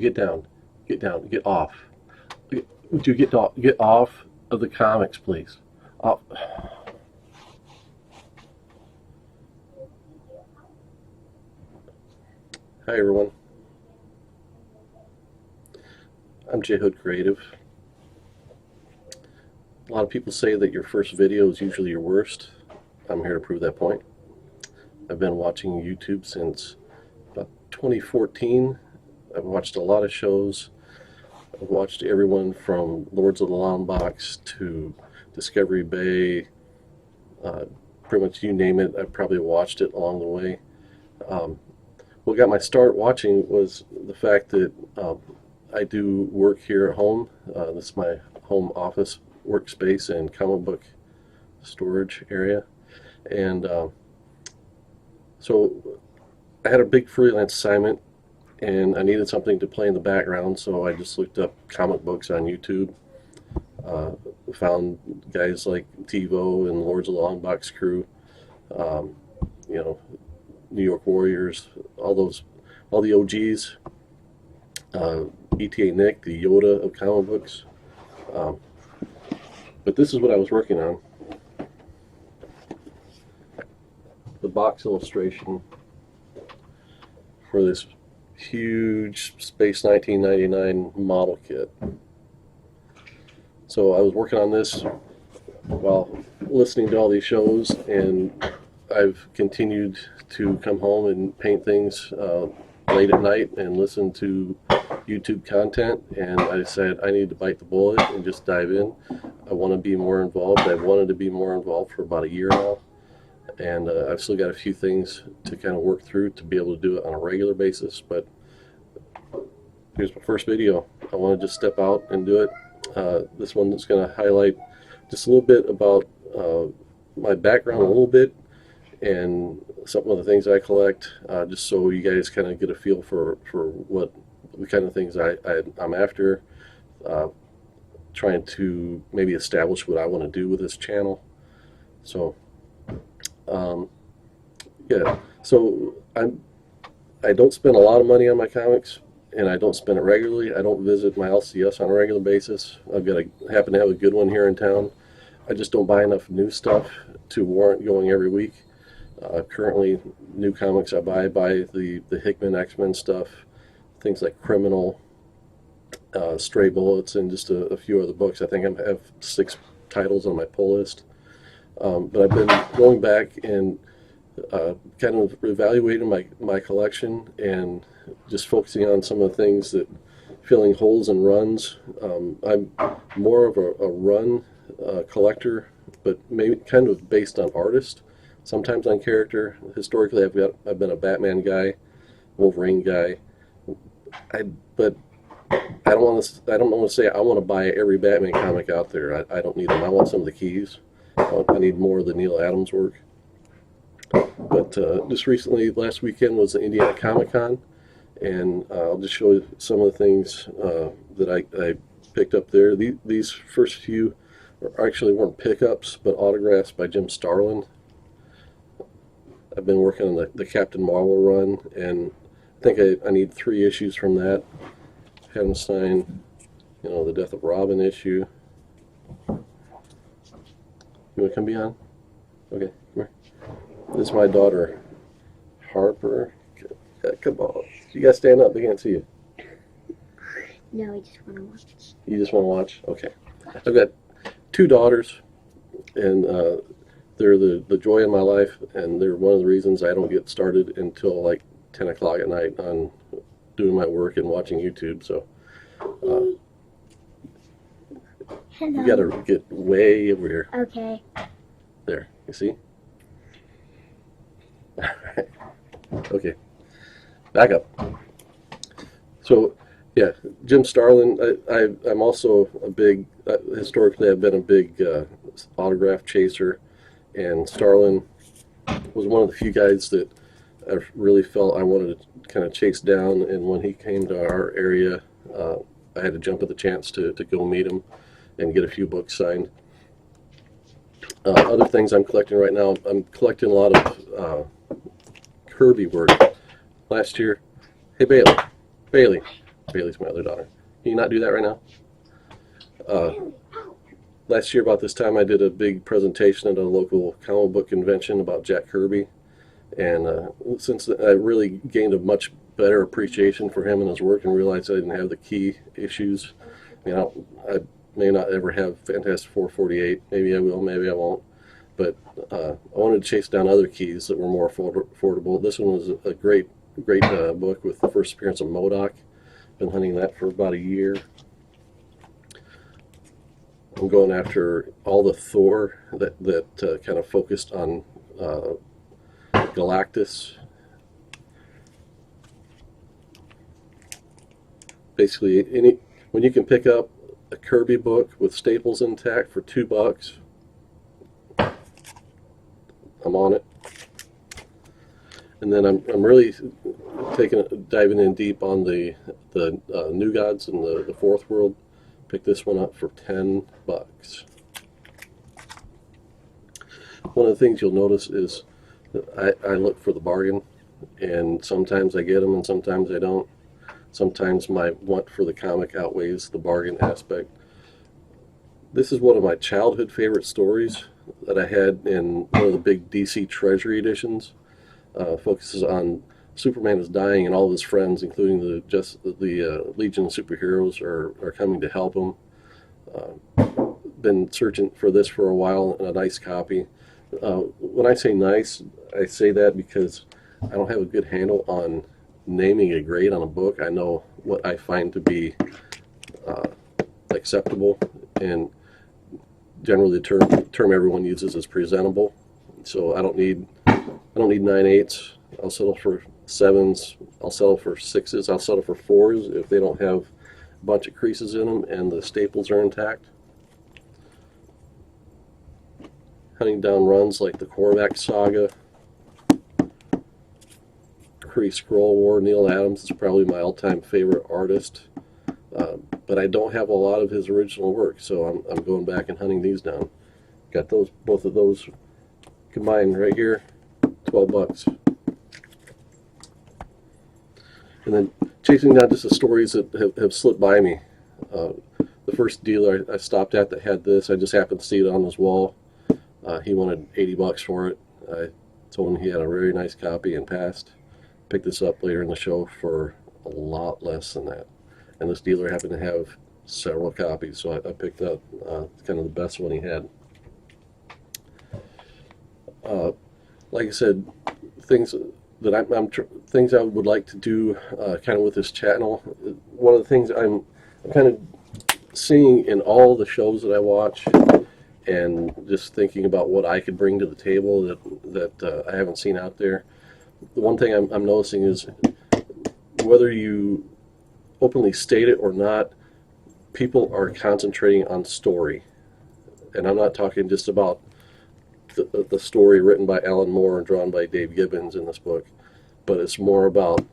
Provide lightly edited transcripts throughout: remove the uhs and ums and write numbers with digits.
get down? Get down. Get off. Would you get off of the comics, please? Off. Hi everyone. I'm JHoodCreative. A lot of people say that your first video is usually your worst. I'm here to prove that point. I've been watching YouTube since about 2014. I've watched a lot of shows. I've watched everyone from Lords of the Long Box to Discovery Bay. Pretty much you name it, I've probably watched it along the way. What got my start watching was the fact that I do work here at home. This is my home office workspace and comic book storage area. And so I had a big freelance assignment and I needed something to play in the background, so I just looked up comic books on YouTube. Found guys like TiVo and Lords of the Long Box crew, you know, New York Warriors, all the OGs, ETA Nick, the Yoda of comic books. But this is what I was working on. The box illustration for this huge Space 1999 model kit. So I was working on this while listening to all these shows, and I've continued to come home and paint things late at night and listen to YouTube content, and I decided I need to bite the bullet and just dive in. I want to be more involved. I've wanted to be more involved for about a year now, and I've still got a few things to kind of work through to be able to do it on a regular basis, but here's my first video. I want to just step out and do it. This one is going to highlight just a little bit about my background a little bit and some of the things I collect, just so you guys kind of get a feel for what the kind of things I'm after, trying to maybe establish what I want to do with this channel. So yeah, so I don't spend a lot of money on my comics, and I don't spend it regularly. I don't visit my LCS on a regular basis. Happen to have a good one here in town. I just don't buy enough new stuff to warrant going every week. Currently, new comics I buy the Hickman X-Men stuff, things like Criminal, Stray Bullets, and just a few other books. I think I have 6 titles on my pull list. But I've been going back and kind of evaluating my collection and just focusing on some of the things that filling holes and runs. I'm more of a run collector, but maybe kind of based on artist, sometimes on character. Historically, I've been a Batman guy, Wolverine guy. But I don't want to say I want to buy every Batman comic out there. I don't need them. I want some of the keys. I need more of the Neil Adams work. But just recently, last weekend was the Indiana Comic Con, and I'll just show you some of the things that I picked up there. These first few actually weren't pickups, but autographs by Jim Starlin. I've been working on the Captain Marvel run, and I think I need 3 issues from that. Haven't signed, you know, the Death of Robin issue. You want to come be on? Okay, come here. This is my daughter, Harper. Come on. You got to stand up. They can't see you. No, I just want to watch. You just want to watch? Okay. I've got 2 daughters, and they're the joy in my life, and they're one of the reasons I don't get started until like 10 o'clock at night on doing my work and watching YouTube. So Hello. you got to get way over here. Okay. There. You see? All right. Okay. Back up. So, yeah, Jim Starlin. I'm also a big, historically I've been a big autograph chaser, and Starlin was one of the few guys that I really felt I wanted to kind of chase down, and when he came to our area, I had to jump at the chance to go meet him and get a few books signed. Other things I'm collecting right now, I'm collecting a lot of Kirby work. Last year, hey Bailey, Bailey's my other daughter. Can you not do that right now? Last year about this time I did a big presentation at a local comic book convention about Jack Kirby, and since I really gained a much better appreciation for him and his work and realized I didn't have the key issues. You know, I may not ever have Fantastic Four 48. Maybe I will, maybe I won't. But I wanted to chase down other keys that were more affordable. This one was a great book with the first appearance of MODOK. Been hunting that for about a year. I'm going after all the Thor that kind of focused on Galactus. Basically, when you can pick up a Kirby book with staples intact for $2, I'm on it. And then I'm really diving in deep on the New Gods and the Fourth World. Pick this one up for $10. One of the things you'll notice is that I look for the bargain, and sometimes I get them and sometimes I don't. Sometimes my want for the comic outweighs the bargain aspect. This is one of my childhood favorite stories that I had in one of the big DC Treasury editions. Focuses on Superman is dying and all of his friends, including the Legion of Superheroes, are coming to help him. Been searching for this for a while, and a nice copy. When I say nice, I say that because I don't have a good handle on naming a grade on a book. I know what I find to be acceptable, and generally the term everyone uses is presentable. So I don't need 9/8. I'll settle for 7s. I'll settle for 6s. I'll settle for 4s if they don't have a bunch of creases in them and the staples are intact. Hunting down runs like the Korvac Saga, Kree-Skrull War. Neil Adams is probably my all-time favorite artist, but I don't have a lot of his original work, so I'm going back and hunting these down. Got both of those combined right here, $12. And then chasing down just the stories that have slipped by me. The first dealer I stopped at that had this, I just happened to see it on his wall. He wanted $80 for it. I told him he had a very nice copy and passed. Picked this up later in the show for a lot less than that. And this dealer happened to have several copies, so I picked up kind of the best one he had. Like I said, things that things I would like to do kind of with this channel. One of the things I'm kind of seeing in all the shows that I watch, and just thinking about what I could bring to the table that I haven't seen out there. The one thing I'm noticing is whether you openly state it or not, people are concentrating on story. And I'm not talking just about the story written by Alan Moore and drawn by Dave Gibbons in this book, but it's more about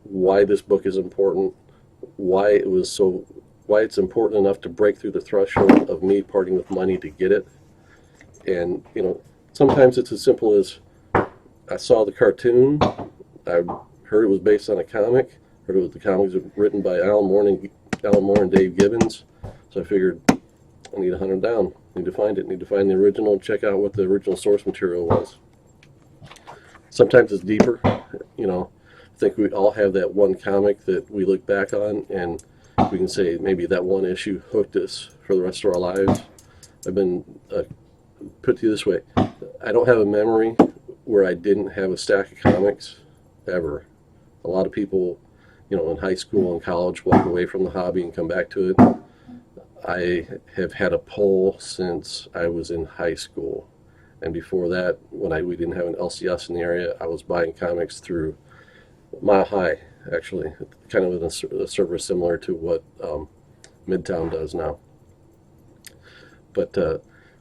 why this book is important, why it's important enough to break through the threshold of me parting with money to get it. And sometimes it's as simple as I saw the cartoon, I heard it was based on a comic, heard it was the comics written by Alan Moore and Dave Gibbons, so I figured I need to hunt them down, need to find it, need to find the original and check out what the original source material was. Sometimes it's deeper, I think we all have that one comic that we look back on and we can say maybe that one issue hooked us for the rest of our lives. I've been put to you this way, I don't have a memory where I didn't have a stack of comics ever. A lot of people, in high school and college walk away from the hobby and come back to it. I have had a pull since I was in high school, and before that, when we didn't have an LCS in the area, I was buying comics through Mile High, actually, kind of in a service similar to what Midtown does now. But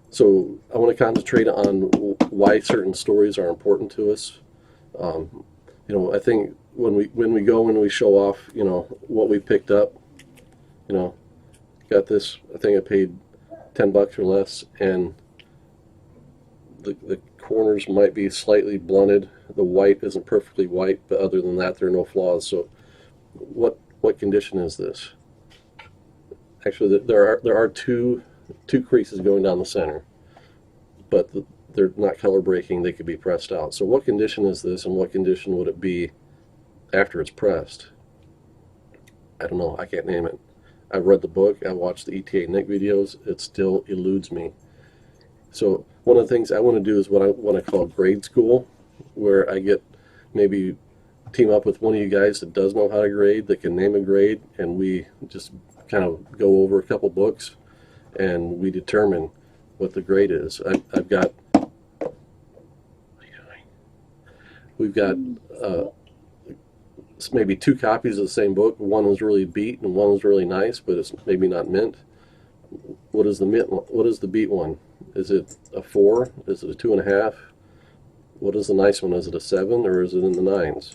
so I want to concentrate on why certain stories are important to us. I think when we go and we show off, what we picked up, got this, I think I paid $10 or less, and the corners might be slightly blunted. The white isn't perfectly white, but other than that, there are no flaws. So what what condition is this? Actually, there are two creases going down the center, but they're not color breaking. They could be pressed out. So what condition is this, and what condition would it be after it's pressed? I don't know. I can't name it. I've read the book. I watched the ETA Nick videos. It still eludes me. So one of the things I want to do is what I call grade school, where I get maybe team up with one of you guys that does know how to grade, that can name a grade, and we just kind of go over a couple books and we determine what the grade is. I've got, we've got maybe 2 copies of the same book. One was really beat and one was really nice, but it's maybe not mint. What is the mint? What is the beat one? Is it a 4? Is it a 2.5? What is the nice one? Is it a 7 or is it in the 9s?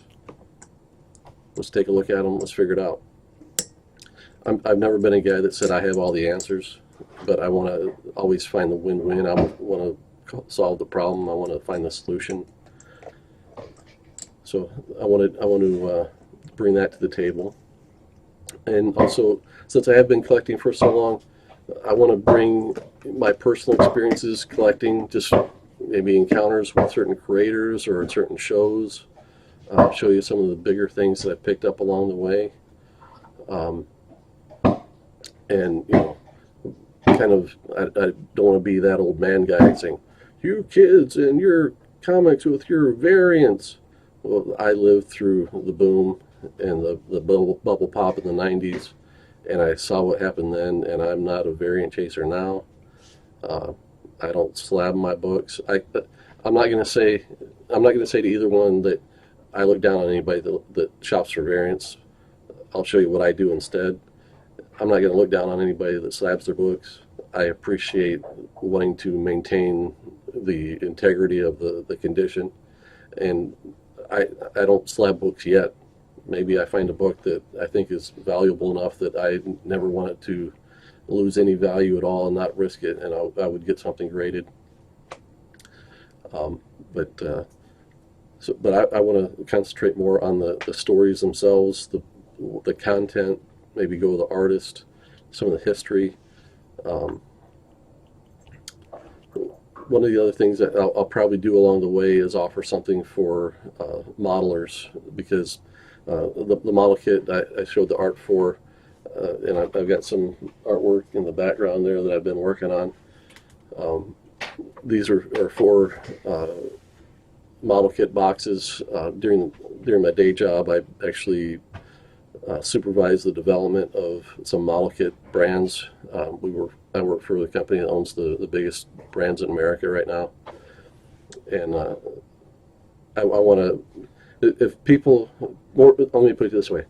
Let's take a look at them. Let's figure it out. I've never been a guy that said I have all the answers, but I want to always find the win-win. I want to solve the problem. I want to find the solution. So I want to bring that to the table. And also, since I have been collecting for so long, I want to bring my personal experiences collecting, just maybe encounters with certain creators or certain shows. Show you some of the bigger things that I picked up along the way. And, you know, kind of, I don't want to be that old man guy saying, you kids and your comics with your variants. Well, I lived through the boom and the bubble pop in the 90s, and I saw what happened then, and I'm not a variant chaser now. I don't slab my books. I'm not going to say to either one that I look down on anybody that shops for variants. I'll show you what I do instead. I'm not going to look down on anybody that slabs their books. I appreciate wanting to maintain the integrity of the condition, and I don't slab books yet. Maybe I find a book that I think is valuable enough that I never want it to lose any value at all and not risk it, and I would get something graded. But I want to concentrate more on the stories themselves, the content, maybe go with the artist, some of the history. One of the other things that I'll probably do along the way is offer something for modelers, because the model kit I showed the art for, and I've got some artwork in the background there that I've been working on. These are for model kit boxes. During my day job, I actually supervise the development of some model kit brands. I work for the company that owns the biggest brands in America right now, and I want to, if people, let me put it this way,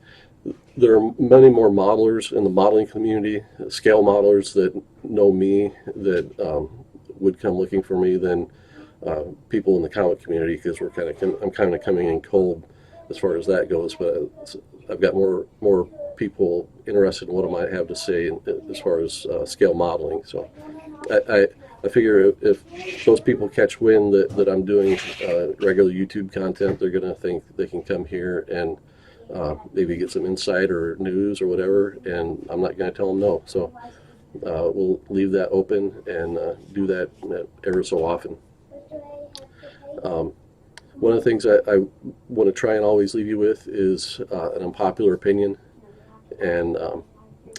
there are many more modelers in the modeling community, scale modelers that know me, that would come looking for me than people in the comic community, because I'm kind of coming in cold as far as that goes. But I've got more people interested in what I might have to say as far as scale modeling. So I figure if those people catch wind that I'm doing regular YouTube content, they're going to think they can come here and maybe get some insight or news or whatever, and I'm not going to tell them no. So we'll leave that open and do that ever so often. One of the things I want to try and always leave you with is an unpopular opinion, and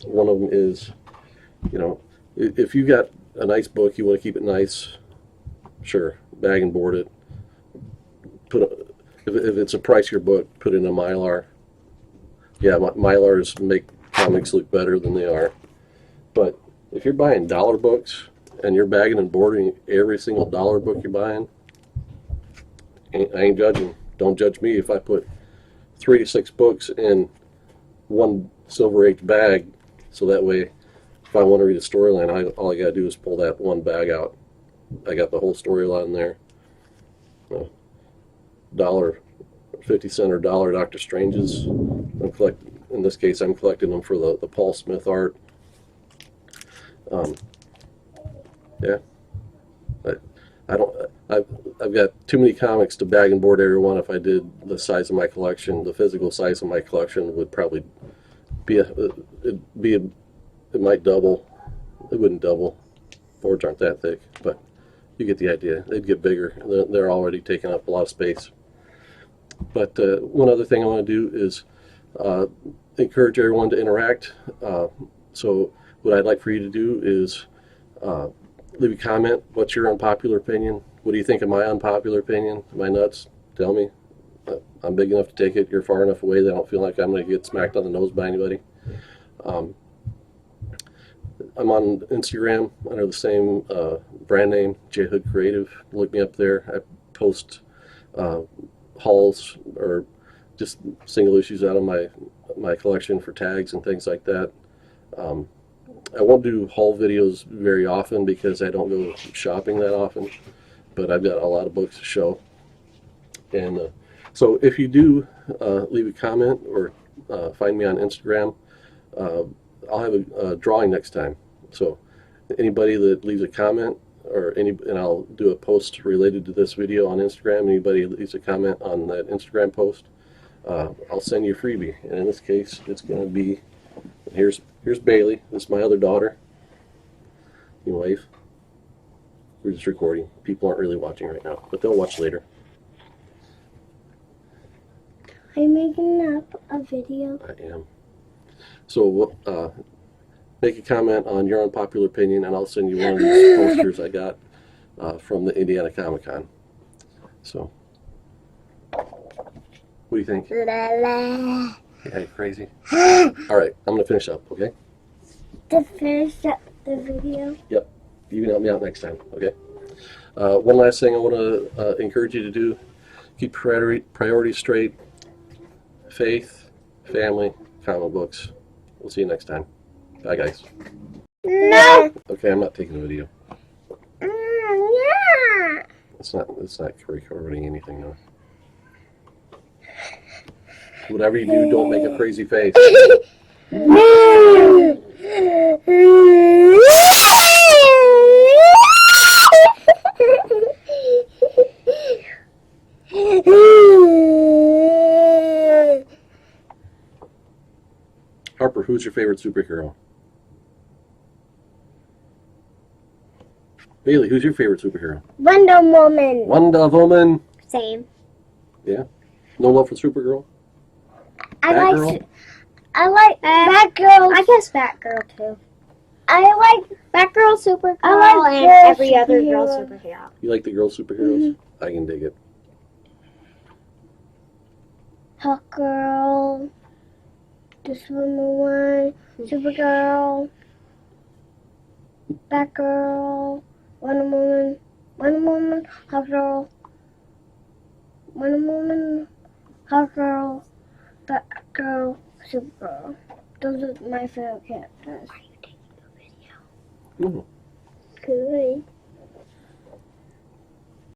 one of them is, you know, if you got a nice book, you want to keep it nice, sure, bag and board it. If it's a pricier book, put it in a Mylar. Yeah, Mylars make comics look better than they are. But if you're buying dollar books and you're bagging and boarding every single dollar book you're buying, I ain't judging. Don't judge me if I put 3 to 6 books in one Silver Age bag, so that way if I want to read a storyline, all I got to do is pull that one bag out. I got the whole storyline there. $1.50 or $1 Doctor Stranges. In this case, I'm collecting them for the Paul Smith art. Yeah, I've got too many comics to bag and board every one. If I did the size of my collection, the physical size of my collection would probably It might double. It wouldn't double. Boards aren't that thick, but you get the idea. They'd get bigger. They're already taking up a lot of space. But one other thing I want to do is encourage everyone to interact. So what I'd like for you to do is leave a comment. What's your unpopular opinion? What do you think of my unpopular opinion? Am I nuts? Tell me. I'm big enough to take it. You're far enough away that I don't feel like I'm going to get smacked on the nose by anybody. I'm on Instagram under the same brand name, JHoodCreative. Look me up there. I post hauls or just single issues out of my collection for tags and things like that. I won't do haul videos very often because I don't go shopping that often, but I've got a lot of books to show. And so if you do leave a comment or find me on Instagram, I'll have a drawing next time. So anybody that leaves a comment and I'll do a post related to this video on Instagram. Anybody that leaves a comment on that Instagram post, I'll send you a freebie. And in this case, it's going to be, here's Bailey. This is my other daughter. You wave. We're just recording. People aren't really watching right now, but they'll watch later. I'm making up a video. I am. So make a comment on your unpopular opinion, and I'll send you one of these posters I got from the Indiana Comic Con. So, what do you think? La la. Yeah, you crazy? All right, I'm going to finish up, okay? To finish up the video. Yep. You can help me out next time, okay? One last thing I want to encourage you to do, keep priorities straight. Faith, family, comic books. We'll see you next time. Bye, guys. No. Okay, I'm not taking a video. Yeah. It's not recording anything though. Whatever you do, don't make a crazy face. Harper, who's your favorite superhero? Bailey, who's your favorite superhero? Wonder Woman. Wonder Woman. Same. Yeah. No love for Supergirl? I Batgirl? like Batgirl. I guess Batgirl too. I like Batgirl, Supergirl, and every other girl superhero. You like the girl superheroes? I can dig it. Hawkgirl, this one, Supergirl, Batgirl, Wonder Woman, Hawkgirl, Wonder Woman, Hawkgirl, Batgirl, Supergirl. Those are my favorite characters. Are you taking the video? Mm. Good.